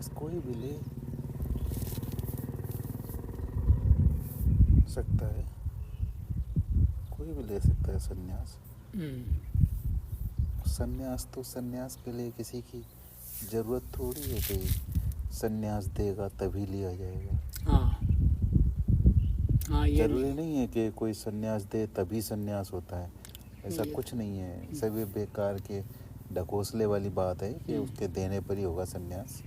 संन्यास कोई भी ले सकता है, कोई भी ले सकता है संन्यास। संन्यास तो संन्यास के लिए किसी की जरूरत थोड़ी है कि संन्यास देगा तभी लिया जाएगा। जरूरी नहीं है कि कोई संन्यास दे तभी संन्यास होता है, ऐसा कुछ नहीं है। सभी बेकार के ढकोसले वाली बात है कि उसके देने पर ही होगा संन्यास।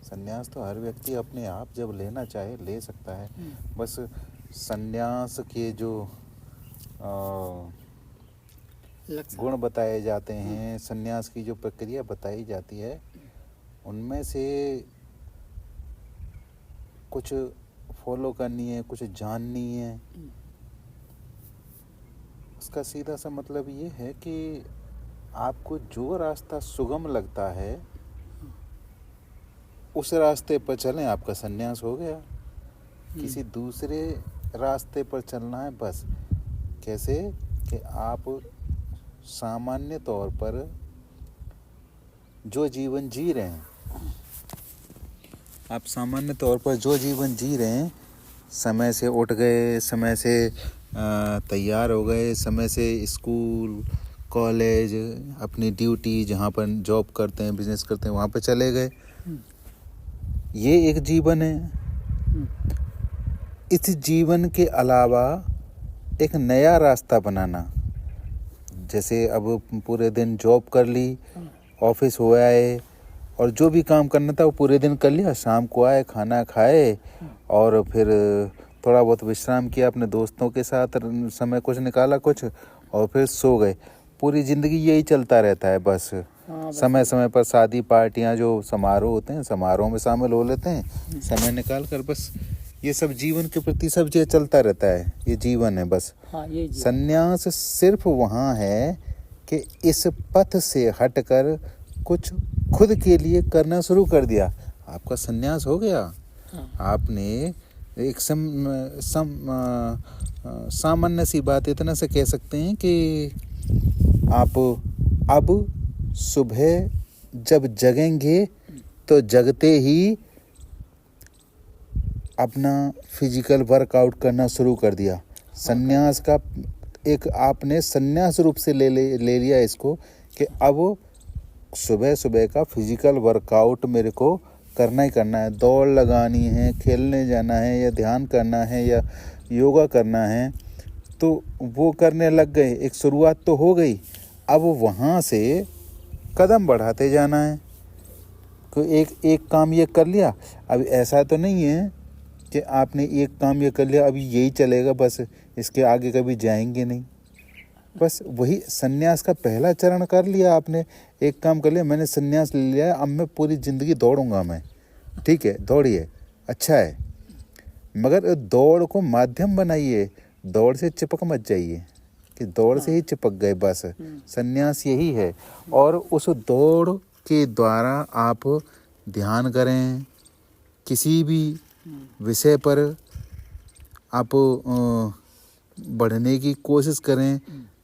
संन्यास तो हर व्यक्ति अपने आप जब लेना चाहे ले सकता है। बस संन्यास के जो गुण बताए जाते हैं, संन्यास की जो प्रक्रिया बताई जाती है, उनमें से कुछ फॉलो करनी है, कुछ जाननी है। उसका सीधा सा मतलब ये है कि आपको जो रास्ता सुगम लगता है उस रास्ते पर चलें, आपका संन्यास हो गया। किसी दूसरे रास्ते पर चलना है बस। कैसे कि आप सामान्य तौर पर जो जीवन जी रहे हैं, आप सामान्य तौर पर जो जीवन जी रहे हैं, समय से उठ गए, समय से तैयार हो गए, समय से स्कूल कॉलेज अपनी ड्यूटी जहाँ पर जॉब करते हैं, बिजनेस करते हैं, वहाँ पे चले गए, ये एक जीवन है। इस जीवन के अलावा एक नया रास्ता बनाना, जैसे अब पूरे दिन जॉब कर ली, ऑफिस हो आए और जो भी काम करना था वो पूरे दिन कर लिया, शाम को आए, खाना खाए और फिर थोड़ा बहुत विश्राम किया, अपने दोस्तों के साथ समय कुछ निकाला कुछ और फिर सो गए। पूरी ज़िंदगी यही चलता रहता है बस। समय समय पर शादी पार्टियां जो समारोह होते हैं, समारोह में शामिल हो लेते हैं समय निकाल कर। बस ये सब जीवन के प्रति सब ये चलता रहता है, ये जीवन है बस। संन्यास सिर्फ वहाँ है कि इस पथ से हटकर कुछ खुद के लिए करना शुरू कर दिया, आपका संन्यास हो गया। आपने एक सामान्य सी बात इतना से कह सकते हैं कि आप अब सुबह जब जगेंगे तो जगते ही अपना फिजिकल वर्कआउट करना शुरू कर दिया। संन्यास का एक आपने संन्यास रूप से ले लिया इसको कि अब सुबह सुबह का फिजिकल वर्कआउट मेरे को करना ही करना है। दौड़ लगानी है, खेलने जाना है या ध्यान करना है या योगा करना है, तो वो करने लग गए। एक शुरुआत तो हो गई, अब वहाँ से कदम बढ़ाते जाना है। कोई एक काम ये कर लिया, अब ऐसा तो नहीं है कि आपने एक काम ये कर लिया अभी यही चलेगा बस, इसके आगे कभी जाएंगे नहीं। बस वही संन्यास का पहला चरण कर लिया आपने, एक काम कर लिया, मैंने संन्यास ले लिया, अब मैं पूरी ज़िंदगी दौड़ूंगा मैं। ठीक है, दौड़िए, अच्छा है, मगर दौड़ को माध्यम बनाइए, दौड़ से चिपक मत जाइए कि दौड़ से ही चिपक गए बस। संन्यास यही है। और उस दौड़ के द्वारा आप ध्यान करें, किसी भी विषय पर आप बढ़ने की कोशिश करें।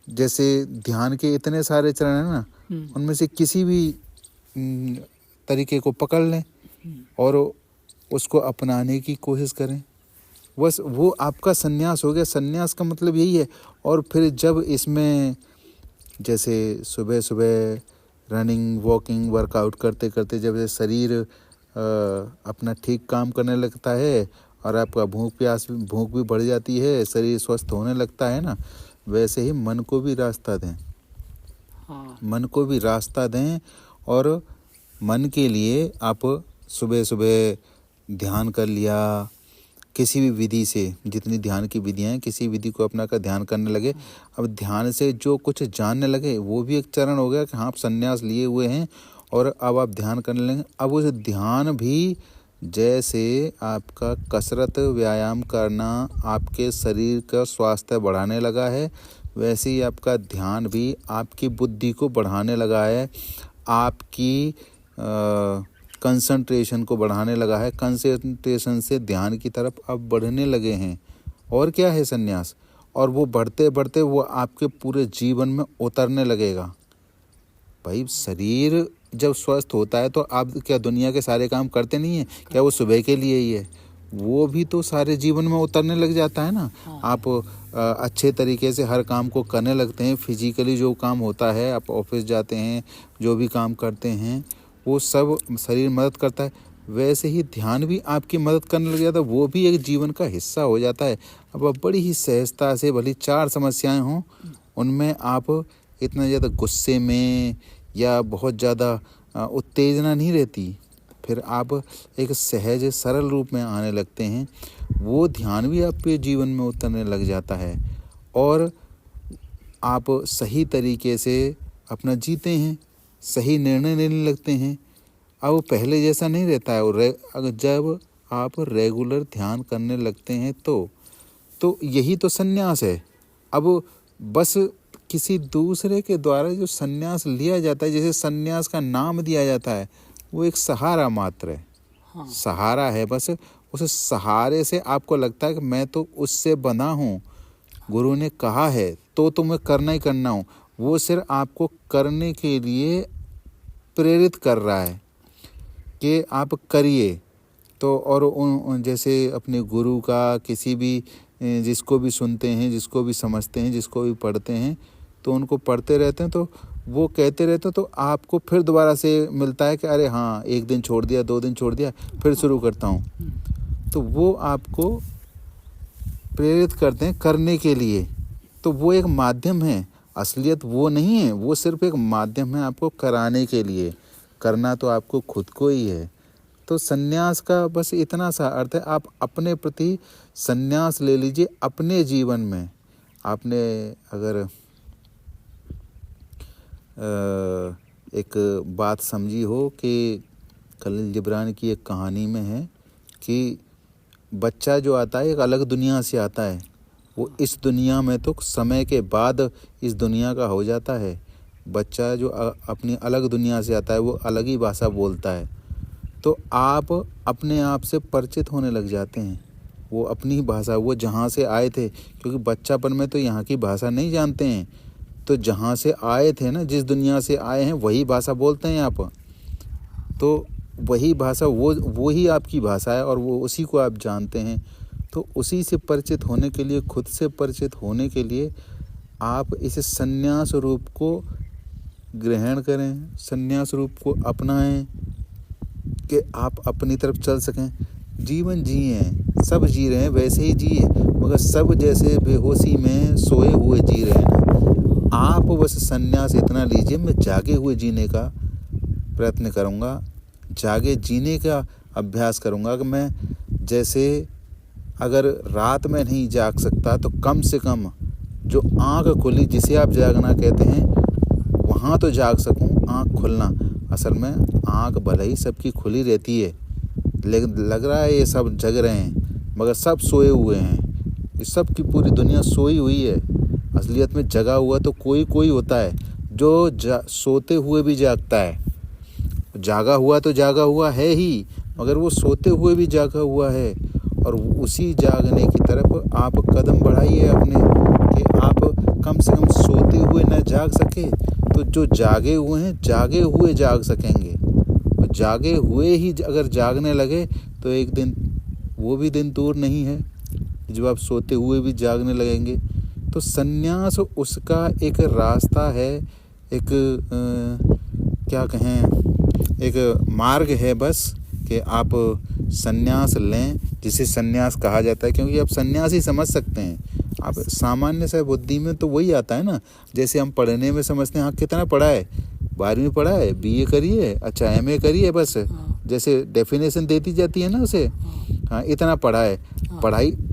जैसे ध्यान के इतने सारे चरण हैं ना, उनमें से किसी भी तरीके को पकड़ लें और उसको अपनाने की कोशिश करें, बस वो आपका संन्यास हो गया। संन्यास का मतलब यही है। और फिर जब इसमें जैसे सुबह सुबह रनिंग वॉकिंग वर्कआउट करते करते जब ये शरीर अपना ठीक काम करने लगता है और आपका भूख भी बढ़ जाती है, शरीर स्वस्थ होने लगता है ना, वैसे ही मन को भी रास्ता दें। मन को भी रास्ता दें और मन के लिए आप सुबह सुबह ध्यान कर लिया, किसी भी विधि से, जितनी ध्यान की विधियाँ हैं, किसी विधि को अपना कर ध्यान करने लगे। अब ध्यान से जो कुछ जानने लगे वो भी एक चरण हो गया कि हाँ आप संन्यास लिए हुए हैं और अब आप ध्यान करने लगे। अब उस ध्यान भी जैसे आपका कसरत व्यायाम करना आपके शरीर का स्वास्थ्य बढ़ाने लगा है, वैसे ही आपका ध्यान भी आपकी बुद्धि को बढ़ाने लगा है, आपकी कंसंट्रेशन को बढ़ाने लगा है। कंसंट्रेशन से ध्यान की तरफ अब बढ़ने लगे हैं। और क्या है संन्यास, और वो बढ़ते बढ़ते वो आपके पूरे जीवन में उतरने लगेगा। भाई शरीर जब स्वस्थ होता है तो आप क्या दुनिया के सारे काम करते नहीं हैं? क्या वो सुबह के लिए ही है? वो भी तो सारे जीवन में उतरने लग जाता है ना। आप अच्छे तरीके से हर काम को करने लगते हैं। फिजिकली जो काम होता है, आप ऑफिस जाते हैं, जो भी काम करते हैं, वो सब शरीर मदद करता है। वैसे ही ध्यान भी आपकी मदद करने लग जाता है, वो भी एक जीवन का हिस्सा हो जाता है। अब आप बड़ी ही सहजता से, भली 4 समस्याएं हों, उनमें आप इतना ज़्यादा गुस्से में या बहुत ज़्यादा उत्तेजना नहीं रहती। फिर आप एक सहज सरल रूप में आने लगते हैं। वो ध्यान भी आपके जीवन में उतरने लग जाता है और आप सही तरीके से अपना जीते हैं, सही निर्णय लेने लगते हैं। अब पहले जैसा नहीं रहता है। और अगर जब आप रेगुलर ध्यान करने लगते हैं तो यही तो संन्यास है। अब बस किसी दूसरे के द्वारा जो संन्यास लिया जाता है, जैसे संन्यास का नाम दिया जाता है, वो एक सहारा मात्र है। सहारा है बस। उस सहारे से आपको लगता है कि मैं तो उससे बना हूँ, गुरु ने कहा है तो तुम्हें करना ही करना हूँ। वो सिर्फ आपको करने के लिए प्रेरित कर रहा है कि आप करिए। तो और उन जैसे अपने गुरु का किसी भी जिसको भी सुनते हैं, जिसको भी समझते हैं, जिसको भी पढ़ते हैं, तो उनको पढ़ते रहते हैं, तो वो कहते रहते हैं, तो आपको फिर दोबारा से मिलता है कि अरे हाँ, 1 दिन छोड़ दिया, 2 दिन छोड़ दिया, फिर शुरू करता हूँ। तो वो आपको प्रेरित करते हैं करने के लिए। तो वो एक माध्यम है, असलियत वो नहीं है। वो सिर्फ एक माध्यम है आपको कराने के लिए। करना तो आपको खुद को ही है। तो संन्यास का बस इतना सा अर्थ है, आप अपने प्रति संन्यास ले लीजिए अपने जीवन में। आपने अगर एक बात समझी हो कि खलील जिब्रान की एक कहानी में है कि बच्चा जो आता है एक अलग दुनिया से आता है। वो इस दुनिया में तो समय के बाद इस दुनिया का हो जाता है। बच्चा जो अपनी अलग दुनिया से आता है, वो अलग ही भाषा बोलता है। तो आप अपने आप से परिचित होने लग जाते हैं। वो अपनी ही भाषा, वो जहाँ से आए थे, क्योंकि बच्चापन में तो यहाँ की भाषा नहीं जानते हैं, तो जहाँ से आए थे ना, जिस दुनिया से आए हैं, वही भाषा बोलते हैं आप। तो वही भाषा वो ही आपकी भाषा है और वो उसी को आप जानते हैं। तो उसी से परिचित होने के लिए, खुद से परिचित होने के लिए आप इस संन्यास रूप को ग्रहण करें, संन्यास रूप को अपनाएं कि आप अपनी तरफ चल सकें। जीवन जिए, सब जी रहे हैं, वैसे ही जिए, मगर सब जैसे बेहोशी में सोए हुए जी रहे हैं ना। आप बस संन्यास इतना लीजिए, मैं जागे हुए जीने का प्रयत्न करूँगा, जागे जीने का अभ्यास करूँगा। कि मैं जैसे अगर रात में नहीं जाग सकता तो कम से कम जो आँख खुली, जिसे आप जागना कहते हैं, वहाँ तो जाग सकूँ। आँख खुलना, असल में आँख भले ही सबकी खुली रहती है, लेकिन लग रहा है ये सब जग रहे हैं, मगर सब सोए हुए हैं। इस सब की पूरी दुनिया सोई हुई है। असलियत में जगा हुआ तो कोई होता है जो सोते हुए भी जागता है। जागा हुआ तो जागा हुआ है ही, मगर वो सोते हुए भी जागा हुआ है। और उसी जागने की तरफ आप कदम बढ़ाइए अपने, कि आप कम से कम सोते हुए न जाग सके तो जो जागे हुए हैं, जागे हुए जाग सकेंगे। और जागे हुए ही अगर जागने लगे तो एक दिन, वो भी दिन दूर नहीं है जब आप सोते हुए भी जागने लगेंगे। तो संन्यास उसका एक रास्ता है, एक क्या कहें, एक मार्ग है बस, कि आप संन्यास लें, जिसे संन्यास कहा जाता है। क्योंकि आप संन्यास ही समझ सकते हैं। आप सामान्य से बुद्धि में तो वही आता है ना। जैसे हम पढ़ने में समझते हैं, हाँ कितना पढ़ा है, 12वीं पढ़ा है, BA करिए, अच्छा MA करिए, बस जैसे डेफिनेशन दे दी जाती है ना उसे, हाँ इतना पढ़ा है।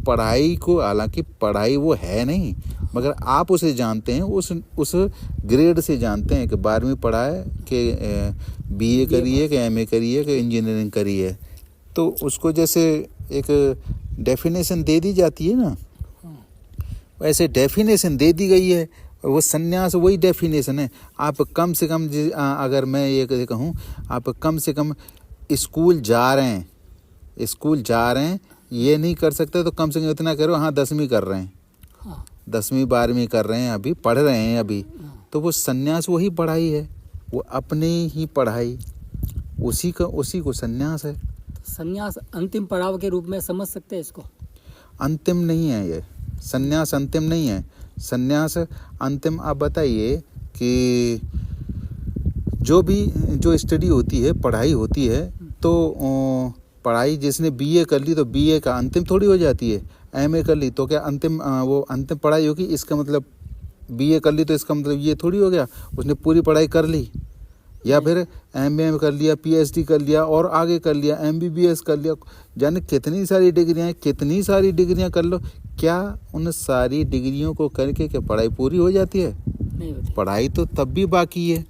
पढ़ाई को, हालांकि पढ़ाई वो है नहीं, मगर आप उसे जानते हैं, उस ग्रेड से जानते हैं कि 12वीं पढ़ा है, कि BA करिए, कि MA करिए, कि इंजीनियरिंग करिए। तो उसको जैसे एक डेफिनेशन दे दी जाती है ना, वैसे डेफिनेशन दे दी गई है। वो संन्यास वही डेफिनेशन है। आप कम से कम, अगर मैं ये कहूँ, आप कम से कम स्कूल जा रहे हैं, ये नहीं कर सकते तो कम से कम इतना करो, हाँ 10वीं कर रहे हैं, 10वीं 12वीं कर रहे हैं, अभी पढ़ रहे हैं अभी, तो वो संन्यास वही पढ़ाई है। वो अपने ही पढ़ाई, उसी को संन्यास है। संन्यास अंतिम पड़ाव के रूप में समझ सकते हैं इसको? अंतिम नहीं है ये, संन्यास अंतिम नहीं है। संन्यास अंतिम, आप बताइए कि जो स्टडी होती है, पढ़ाई होती है, तो पढ़ाई जिसने बीए कर ली तो बीए का अंतिम थोड़ी हो जाती है। एमए कर ली तो क्या अंतिम वो अंतिम पढ़ाई होगी? इसका मतलब बीए कर ली तो इसका मतलब ये थोड़ी हो गया उसने पूरी पढ़ाई कर ली। या फिर एमए कर लिया, पीएचडी कर लिया और आगे कर लिया, एमबीबीएस कर लिया, जाने कितनी सारी डिग्रियां कर लो, क्या उन सारी डिग्रियों को करके क्या पढ़ाई पूरी हो जाती है? नहीं होती। पढ़ाई तो तब भी बाकी है।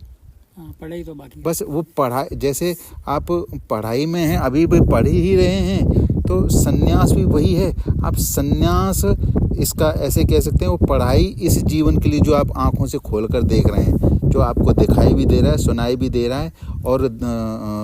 पढ़ाई तो बाकी, बस वो पढ़ाई, जैसे आप पढ़ाई में हैं, अभी भी पढ़ ही रहे हैं, तो संन्यास भी वही है। आप संन्यास इसका ऐसे कह सकते हैं, वो पढ़ाई इस जीवन के लिए जो आप आंखों से खोल कर देख रहे हैं, जो आपको दिखाई भी दे रहा है, सुनाई भी दे रहा है और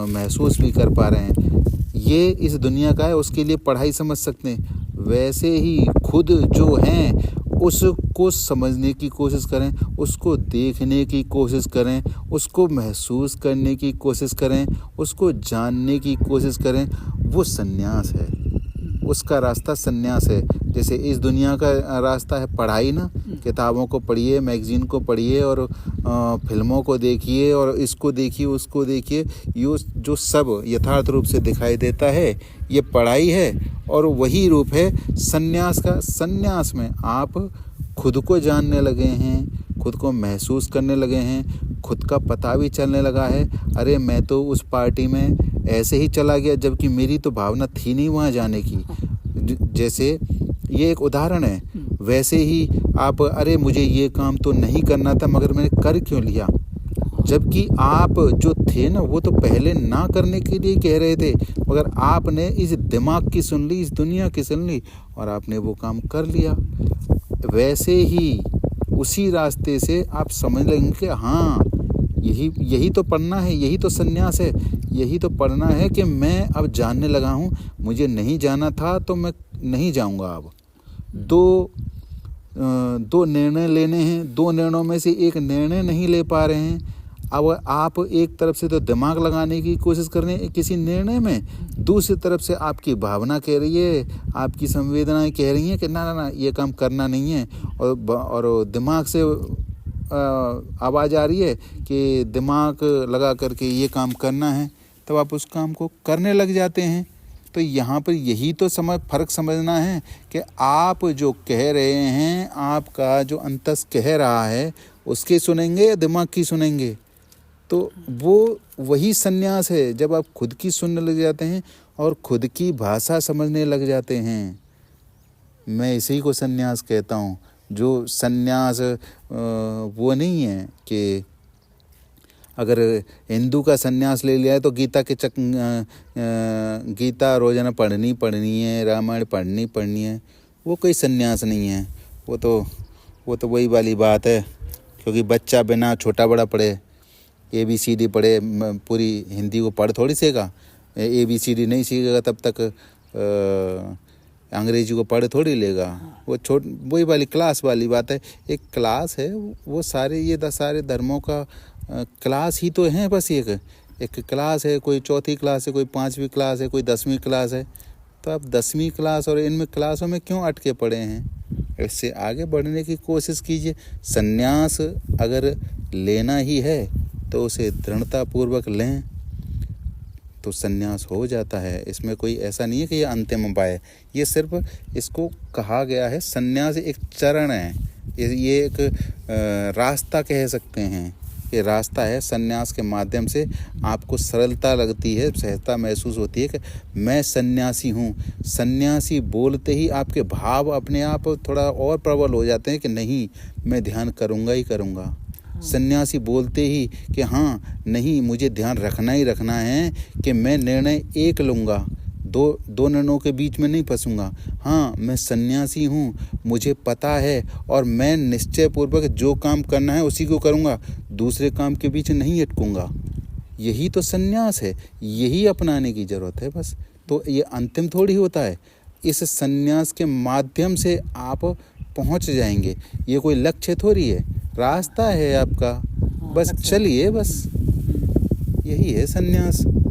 महसूस भी कर पा रहे हैं, ये इस दुनिया का है, उसके लिए पढ़ाई समझ सकते हैं। वैसे ही खुद जो हैं उसको समझने की कोशिश करें, उसको देखने की कोशिश करें, उसको महसूस करने की कोशिश करें, उसको जानने की कोशिश करें, वो संन्यास है। उसका रास्ता संन्यास है। जैसे इस दुनिया का रास्ता है पढ़ाई ना, किताबों को पढ़िए, मैगजीन को पढ़िए और फिल्मों को देखिए और इसको देखिए, उसको देखिए, ये जो सब यथार्थ रूप से दिखाई देता है ये पढ़ाई है। और वही रूप है संन्यास का। संन्यास में आप खुद को जानने लगे हैं, खुद को महसूस करने लगे हैं, खुद का पता भी चलने लगा है। अरे मैं तो उस पार्टी में ऐसे ही चला गया जबकि मेरी तो भावना थी नहीं वहाँ जाने की। जैसे ये एक उदाहरण है। वैसे ही आप, अरे मुझे ये काम तो नहीं करना था मगर मैंने कर क्यों लिया, जबकि आप जो थे ना वो तो पहले ना करने के लिए कह रहे थे, मगर आपने इस दिमाग की सुन ली, इस दुनिया की सुन ली और आपने वो काम कर लिया। वैसे ही उसी रास्ते से आप समझ लेंगे कि हाँ यही तो पढ़ना है, यही तो संन्यास है, यही तो पढ़ना है कि मैं अब जानने लगा हूँ, मुझे नहीं जाना था तो मैं नहीं जाऊँगा। अब दो निर्णय लेने हैं, दो निर्णयों में से एक निर्णय नहीं ले पा रहे हैं। अब आप एक तरफ से तो दिमाग लगाने की कोशिश कर रहे हैं किसी निर्णय में, दूसरी तरफ से आपकी भावना कह रही है, आपकी संवेदनाएं कह रही हैं कि ना ना ना ये काम करना नहीं है, और दिमाग से आवाज़ आ रही है कि दिमाग लगा करके ये काम करना है, तब आप उस काम को करने लग जाते हैं। तो यहाँ पर यही तो फ़र्क समझना है कि आप जो कह रहे हैं, आपका जो अंतस कह रहा है उसके सुनेंगे या दिमाग की सुनेंगे। तो वो वही संन्यास है जब आप खुद की सुनने लग जाते हैं और खुद की भाषा समझने लग जाते हैं। मैं इसी को संन्यास कहता हूँ। जो संन्यास वो नहीं है कि अगर हिंदू का संन्यास ले लिया है तो गीता रोजाना पढ़नी है, रामायण पढ़नी है, वो कोई संन्यास नहीं है। वो तो वही वाली बात है, क्योंकि बच्चा बिना छोटा बड़ा पढ़े, ABCD पढ़े, पूरी हिंदी को पढ़ थोड़ी सीखेगा। ABCD नहीं सीखेगा तब तक अंग्रेजी को पढ़ थोड़ी लेगा। वो वही वाली क्लास वाली बात है। एक क्लास है, वो सारे धर्मों का क्लास ही तो है। बस एक क्लास है, कोई चौथी क्लास है, कोई 5वीं क्लास है, कोई 10वीं क्लास है। तो आप 10वीं क्लास और इनमें क्लासों में क्यों अटके पड़े हैं? इससे आगे बढ़ने की कोशिश कीजिए। संन्यास अगर लेना ही है तो उसे दृढ़तापूर्वक लें तो संन्यास हो जाता है। इसमें कोई ऐसा नहीं है कि ये अंतिम उपाय है। ये सिर्फ इसको कहा गया है, संन्यास एक चरण है, ये एक रास्ता कह सकते हैं। ये रास्ता है, संन्यास के माध्यम से आपको सरलता लगती है, सहजता महसूस होती है कि मैं सन्यासी हूँ। सन्यासी बोलते ही आपके भाव अपने आप थोड़ा और प्रबल हो जाते हैं कि नहीं, मैं ध्यान करूँगा ही करूँगा। सन्यासी बोलते ही कि हाँ नहीं, मुझे ध्यान रखना ही रखना है कि मैं निर्णय एक लूँगा, दो निर्णयों के बीच में नहीं फंसूंगा। हाँ, मैं सन्यासी हूँ, मुझे पता है और मैं निश्चय पूर्वक जो काम करना है उसी को करूँगा, दूसरे काम के बीच नहीं अटकूँगा। यही तो सन्यास है, यही अपनाने की ज़रूरत है बस। तो ये अंतिम थोड़ी होता है। इस सन्यास के माध्यम से आप पहुँच जाएंगे। ये कोई लक्ष्य थोड़ी है, रास्ता है आपका। बस अलग से। चलिए, बस यही है सन्यास।